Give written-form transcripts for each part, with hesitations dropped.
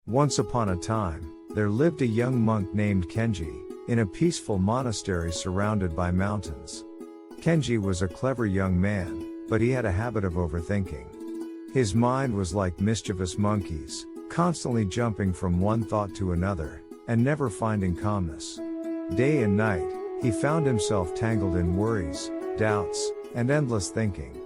Once upon a time, there lived a young monk named Kenji, in a peaceful monastery surrounded by mountains. Kenji was a clever young man, but he had a habit of overthinking. His mind was like mischievous monkeys, constantly jumping from one thought to another, and never finding calmness. Day and night, he found himself tangled in worries, doubts, and endless thinking.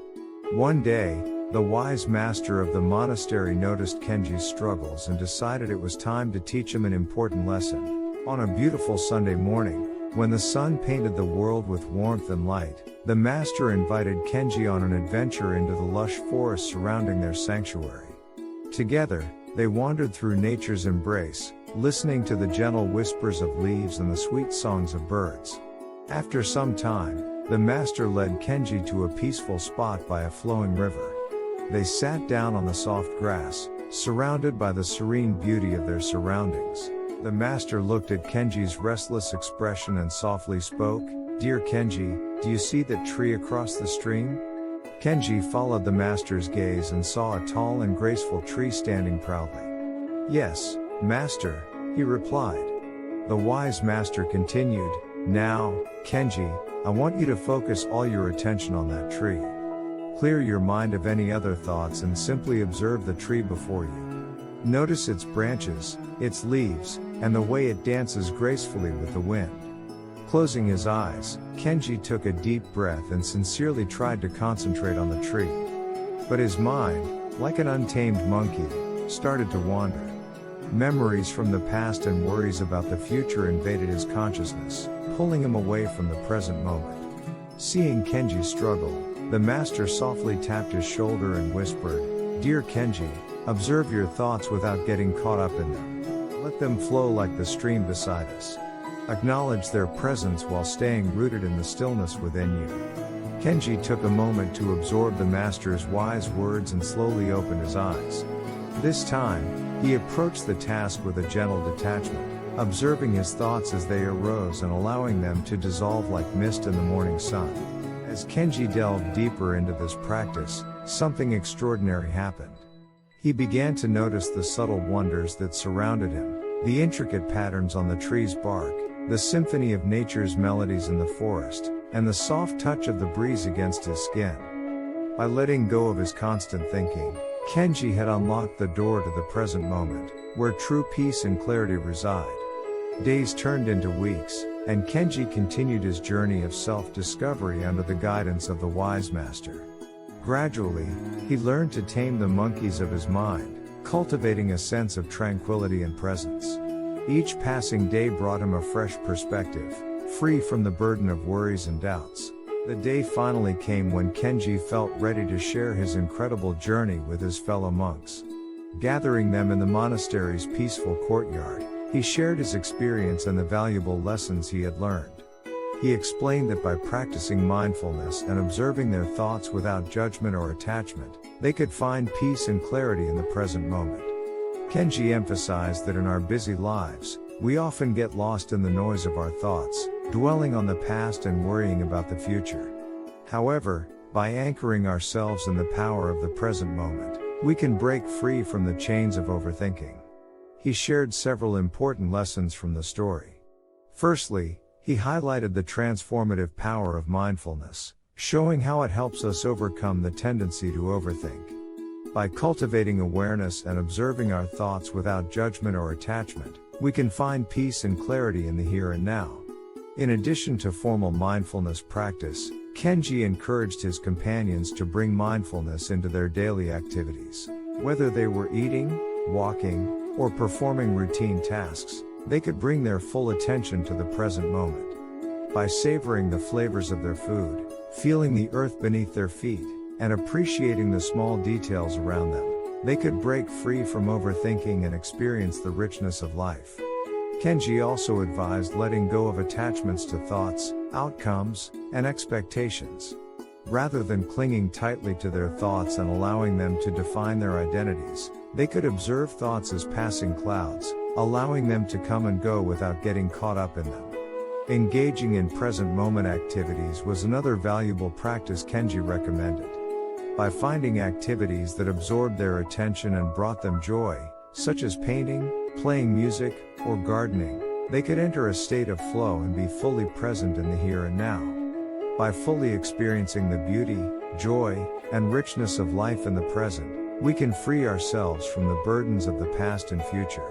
One day, the wise master of the monastery noticed Kenji's struggles and decided it was time to teach him an important lesson. On a beautiful Sunday morning, when the sun painted the world with warmth and light, the master invited Kenji on an adventure into the lush forest surrounding their sanctuary. Together, they wandered through nature's embrace, listening to the gentle whispers of leaves and the sweet songs of birds. After some time, the master led Kenji to a peaceful spot by a flowing river. They sat down on the soft grass, surrounded by the serene beauty of their surroundings. The master looked at Kenji's restless expression and softly spoke, "Dear Kenji, do you see that tree across the stream?" Kenji followed the master's gaze and saw a tall and graceful tree standing proudly. "Yes, master," he replied. The wise master continued, "Now, Kenji, I want you to focus all your attention on that tree. Clear your mind of any other thoughts and simply observe the tree before you. Notice its branches, its leaves, and the way it dances gracefully with the wind." Closing his eyes, Kenji took a deep breath and sincerely tried to concentrate on the tree. But his mind, like an untamed monkey, started to wander. Memories from the past and worries about the future invaded his consciousness, pulling him away from the present moment. Seeing Kenji struggle, the master softly tapped his shoulder and whispered, "Dear Kenji, observe your thoughts without getting caught up in them. Let them flow like the stream beside us. Acknowledge their presence while staying rooted in the stillness within you." Kenji took a moment to absorb the master's wise words and slowly opened his eyes. This time, he approached the task with a gentle detachment, observing his thoughts as they arose and allowing them to dissolve like mist in the morning sun. As Kenji delved deeper into this practice, something extraordinary happened. He began to notice the subtle wonders that surrounded him, the intricate patterns on the tree's bark, the symphony of nature's melodies in the forest, and the soft touch of the breeze against his skin. By letting go of his constant thinking, Kenji had unlocked the door to the present moment, where true peace and clarity reside. Days turned into weeks, and Kenji continued his journey of self-discovery under the guidance of the wise master. Gradually, he learned to tame the monkeys of his mind, cultivating a sense of tranquility and presence. Each passing day brought him a fresh perspective, free from the burden of worries and doubts. The day finally came when Kenji felt ready to share his incredible journey with his fellow monks. Gathering them in the monastery's peaceful courtyard, he shared his experience and the valuable lessons he had learned. He explained that by practicing mindfulness and observing their thoughts without judgment or attachment, they could find peace and clarity in the present moment. Kenji emphasized that in our busy lives, we often get lost in the noise of our thoughts, dwelling on the past and worrying about the future. However, by anchoring ourselves in the power of the present moment, we can break free from the chains of overthinking. He shared several important lessons from the story. Firstly, he highlighted the transformative power of mindfulness, showing how it helps us overcome the tendency to overthink. By cultivating awareness and observing our thoughts without judgment or attachment, we can find peace and clarity in the here and now. In addition to formal mindfulness practice, Kenji encouraged his companions to bring mindfulness into their daily activities. Whether they were eating, walking, or performing routine tasks, they could bring their full attention to the present moment. By savoring the flavors of their food, feeling the earth beneath their feet, and appreciating the small details around them, they could break free from overthinking and experience the richness of life. Kenji also advised letting go of attachments to thoughts, outcomes, and expectations. Rather than clinging tightly to their thoughts and allowing them to define their identities, they could observe thoughts as passing clouds, allowing them to come and go without getting caught up in them. Engaging in present moment activities was another valuable practice Kenji recommended. By finding activities that absorbed their attention and brought them joy, such as painting, playing music, or gardening, they could enter a state of flow and be fully present in the here and now. By fully experiencing the beauty, joy, and richness of life in the present, we can free ourselves from the burdens of the past and future.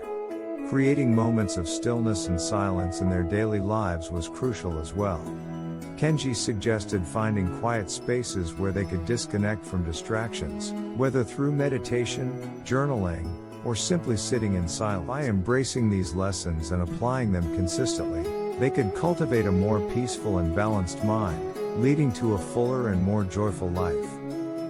Creating moments of stillness and silence in their daily lives was crucial as well. Kenji suggested finding quiet spaces where they could disconnect from distractions, whether through meditation, journaling, or simply sitting in silence. By embracing these lessons and applying them consistently, they could cultivate a more peaceful and balanced mind, leading to a fuller and more joyful life.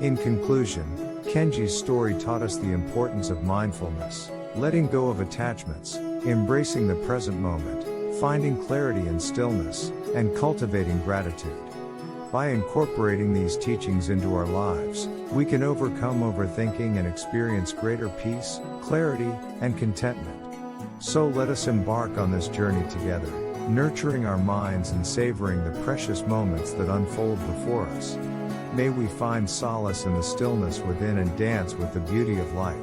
In conclusion, Kenji's story taught us the importance of mindfulness, letting go of attachments, embracing the present moment, finding clarity in stillness, and cultivating gratitude. By incorporating these teachings into our lives, we can overcome overthinking and experience greater peace, clarity, and contentment. So let us embark on this journey together, nurturing our minds and savoring the precious moments that unfold before us. May we find solace in the stillness within and dance with the beauty of life.